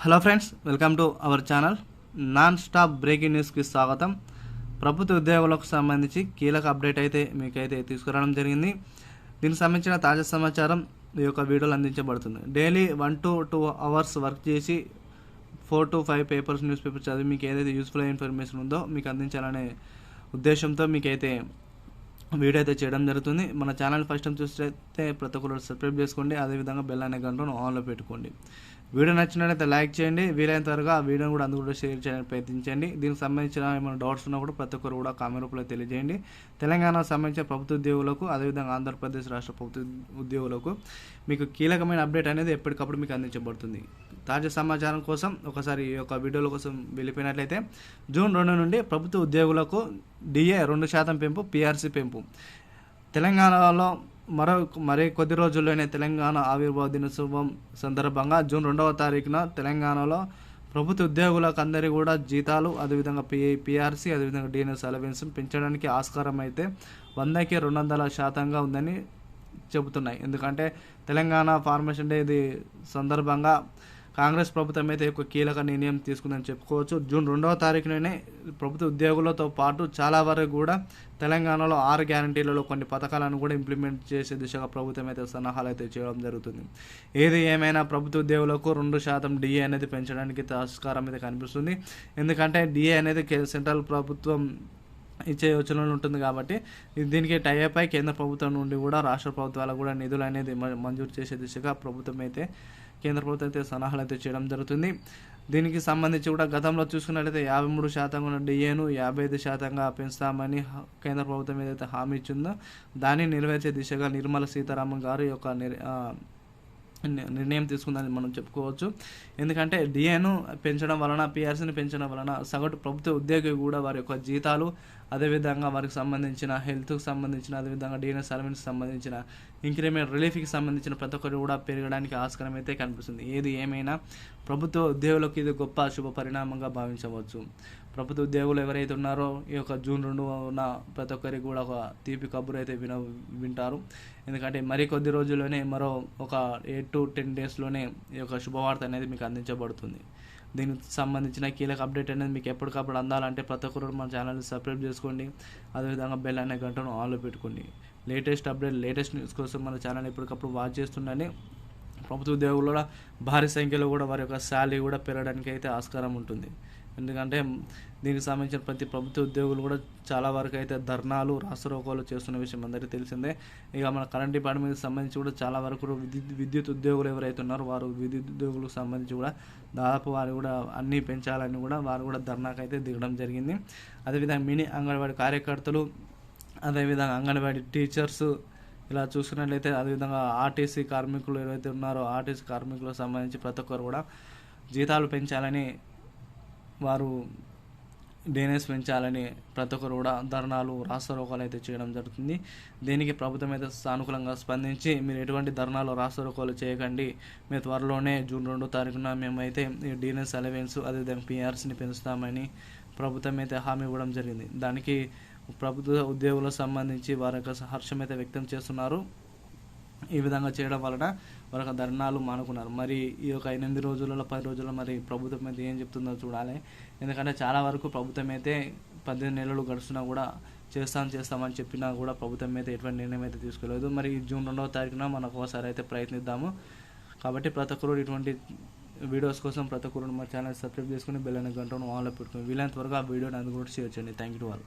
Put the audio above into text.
Hello friends, welcome to our channel. Non stop breaking న్యూస్కి స్వాగతం. ప్రభుత్వ ఉద్యోగులకు సంబంధించి కీలక అప్డేట్ అయితే మీకైతే తీసుకురావడం జరిగింది. దీనికి సంబంధించిన తాజా సమాచారం ఈ యొక్క వీడియోలో అందించబడుతుంది. డైలీ 1 to 2 అవర్స్ వర్క్ చేసి 4 to 5 పేపర్స్ న్యూస్ పేపర్ చదివి మీకు ఏదైతే యూస్ఫుల్ ఇన్ఫర్మేషన్ ఉందో మీకు అందించాలనే ఉద్దేశంతో మీకైతే వీడియో అయితే చేయడం జరుగుతుంది. మన ఛానల్ ఫస్ట్ టైం చూస్తే ప్రతి ఒక్కరు సబ్స్క్రైబ్ చేసుకోండి. అదేవిధంగా బెల్ అనే గంటను ఆన్లో పెట్టుకోండి. వీడియో నచ్చినట్లయితే లైక్ చేయండి. వీలైనంత వరకు ఆ వీడియోని కూడా అందుకు కూడా షేర్ చేయడానికి ప్రయత్నించండి. దీనికి సంబంధించిన ఏమైనా డౌట్స్ ఉన్నా కూడా ప్రతి ఒక్కరు కూడా కామెంట్ రూపంలో తెలియజేయండి. తెలంగాణకు సంబంధించిన ప్రభుత్వ ఉద్యోగులకు, అదేవిధంగా ఆంధ్రప్రదేశ్ రాష్ట్ర ప్రభుత్వ ఉద్యోగులకు మీకు కీలకమైన అప్డేట్ అనేది ఎప్పటికప్పుడు మీకు అందించబడుతుంది. తాజా సమాచారం కోసం ఒకసారి ఈ యొక్క వీడియోల కోసం వెళ్ళిపోయినట్లయితే, జూన్ 2 నుండి ప్రభుత్వ ఉద్యోగులకు డిఏ 2% పెంపు, పిఆర్సీ పెంపు. తెలంగాణలో మరి కొద్ది రోజుల్లోనే తెలంగాణ ఆవిర్భావ దినోత్సవం సందర్భంగా జూన్ 2వ తారీఖున తెలంగాణలో ప్రభుత్వ ఉద్యోగులకు అందరికీ కూడా జీతాలు, అదేవిధంగా పిఆర్సీ, అదేవిధంగా డిఎన్ఎస్ అలవెన్స్ పెంచడానికి ఆస్కారం అయితే 100కి 200% ఉందని చెబుతున్నాయి. ఎందుకంటే తెలంగాణ ఫార్మేషన్ డే ఇది సందర్భంగా కాంగ్రెస్ ప్రభుత్వం అయితే ఒక కీలక నిర్ణయం తీసుకుందని చెప్పుకోవచ్చు. జూన్ 2వ తారీఖుననే ప్రభుత్వ ఉద్యోగులతో పాటు చాలా వరకు కూడా తెలంగాణలో 6 గ్యారంటీలలో కొన్ని పథకాలను కూడా ఇంప్లిమెంట్ చేసే దిశగా ప్రభుత్వం అయితే సన్నాహాలు అయితే చేయడం జరుగుతుంది. ఏది ఏమైనా ప్రభుత్వ ఉద్యోగులకు 2% డిఏ అనేది పెంచడానికి ఆస్కారం అయితే కనిపిస్తుంది. ఎందుకంటే డిఏ అనేది సెంట్రల్ ప్రభుత్వం ఇచ్చే యోచనలు ఉంటుంది కాబట్టి దీనికి టైఅప్ అయి కేంద్ర ప్రభుత్వం నుండి కూడా రాష్ట్ర ప్రభుత్వాలకు కూడా నిధులు అనేది మంజూరు చేసే దిశగా కేంద్ర ప్రభుత్వం అయితే సలహాలు అయితే చేయడం జరుగుతుంది. దీనికి సంబంధించి కూడా గతంలో చూసుకున్నట్లయితే 53% ఉన్న డిఏను 55%గా పెంచుతామని కేంద్ర ప్రభుత్వం ఏదైతే హామీ ఇచ్చిందో దాన్ని నెరవేర్చే దిశగా నిర్మలా సీతారామన్ గారు యొక్క నిర్ణయం తీసుకుందని మనం చెప్పుకోవచ్చు. ఎందుకంటే డిఏను పెంచడం వలన, పిఆర్సీని పెంచడం వలన సగటు ప్రభుత్వ ఉద్యోగి కూడా వారి యొక్క జీతాలు, అదేవిధంగా వారికి సంబంధించిన హెల్త్కి సంబంధించిన, అదేవిధంగా డిఎన్ఎస్ సర్వీస్కి సంబంధించిన, ఇంక్రిమెంట్ రిలీఫ్కి సంబంధించిన ప్రతి ఒక్కరు కూడా పెరగడానికి ఆస్కారం అయితే కనిపిస్తుంది. ఏది ఏమైనా ప్రభుత్వ ఉద్యోగులకు ఇది గొప్ప శుభ పరిణామంగా భావించవచ్చు. ప్రభుత్వ ఉద్యోగులు ఎవరైతే ఉన్నారో ఈ యొక్క జూన్ 2 ఉన్న ప్రతి ఒక్కరికి కూడా ఒక తీపి కబురు అయితే వింటారు. ఎందుకంటే మరి కొద్ది రోజుల్లోనే మరో ఒక 8 to 10 డేస్లోనే ఈ యొక్క శుభవార్త అనేది మీకు అందించబడుతుంది. దీనికి సంబంధించిన కీలక అప్డేట్ అనేది మీకు ఎప్పటికప్పుడు అందాలంటే ప్రతి ఒక్కరు మన ఛానల్ని సబ్స్క్రైబ్ చేసుకోండి. అదేవిధంగా బెల్ అనే గంటను ఆన్లో పెట్టుకోండి. లేటెస్ట్ అప్డేట్, లేటెస్ట్ న్యూస్ కోసం మన ఛానల్ ఎప్పటికప్పుడు వాచ్ చేస్తుండండి. ప్రభుత్వ ఉద్యోగులు కూడా భారీ సంఖ్యలో కూడా వారి యొక్క శాలరీ కూడా పెరగడానికి అయితే ఆస్కారం ఉంటుంది. ఎందుకంటే దీనికి సంబంధించిన ప్రతి ప్రభుత్వ ఉద్యోగులు కూడా చాలా వరకు అయితే ధర్నాలు, రాస్తారోకోలు చేస్తున్న విషయం అందరికీ తెలిసిందే. ఇక మన కరెంట్ డిపార్ట్మెంట్కి సంబంధించి కూడా చాలా వరకు విద్యుత్ ఉద్యోగులు ఎవరైతే ఉన్నారో వారు విద్యుత్ ఉద్యోగులకు సంబంధించి కూడా దాదాపు వారు కూడా అన్నీ పెంచాలని కూడా వారు కూడా ధర్నాకు అయితే దిగడం జరిగింది. అదేవిధంగా మినీ అంగన్వాడీ కార్యకర్తలు, అదేవిధంగా అంగన్వాడీ టీచర్స్ ఇలా చూసుకున్నట్లయితే, అదేవిధంగా ఆర్టీసీ కార్మికులు ఎవరైతే ఉన్నారో ఆర్టీసీ కార్మికులకు సంబంధించి ప్రతి ఒక్కరు కూడా జీతాలు పెంచాలని, వారు డిఎన్ఎస్ పెంచాలని ప్రతి ఒక్కరు కూడా ధర్నాలు, రాస్తారోకోలు అయితే చేయడం జరుగుతుంది. దీనికి ప్రభుత్వం అయితే సానుకూలంగా స్పందించి మీరు ఎటువంటి ధర్నాలు, రాస్తారోకోలు చేయకండి, మేము త్వరలోనే జూన్ 2వ తారీఖున మేమైతే డిఎన్ఎస్ అలవెన్స్, అదేవిధంగా పిఆర్సీని పెంచుతామని ప్రభుత్వం అయితే హామీ ఇవ్వడం జరిగింది. దానికి ప్రభుత్వ ఉద్యోగులకు సంబంధించి వారి యొక్క హర్షం అయితే వ్యక్తం చేస్తున్నారు. ఈ విధంగా చేయడం వలన వారి యొక్క ధర్నాలు మానుకున్నారు. మరి ఈ యొక్క 8 రోజులలో 10 రోజుల్లో మరి ప్రభుత్వం అయితే ఏం చెప్తుందో చూడాలి. ఎందుకంటే చాలా వరకు ప్రభుత్వం అయితే 18 నెలలు గడుస్తున్నా కూడా చేస్తామని చెప్పినా కూడా ప్రభుత్వం అయితే ఎటువంటి నిర్ణయం అయితే తీసుకోలేదు. మరి జూన్ 2వ తారీఖున మనకు ఒకసారి అయితే ప్రయత్నిద్దాము. కాబట్టి ప్రతి ఒక్కరు ఇటువంటి వీడియోస్ కోసం ప్రతి ఒక్కరు మా ఛానల్ సబ్స్క్రైబ్ చేసుకుని బెల్ అనే గంటను ఆన్లో పెట్టుకుని వీలైనంత వరకు ఆ వీడియోని అందుకు కూడా షేర్ చేయండి. Thank you to all.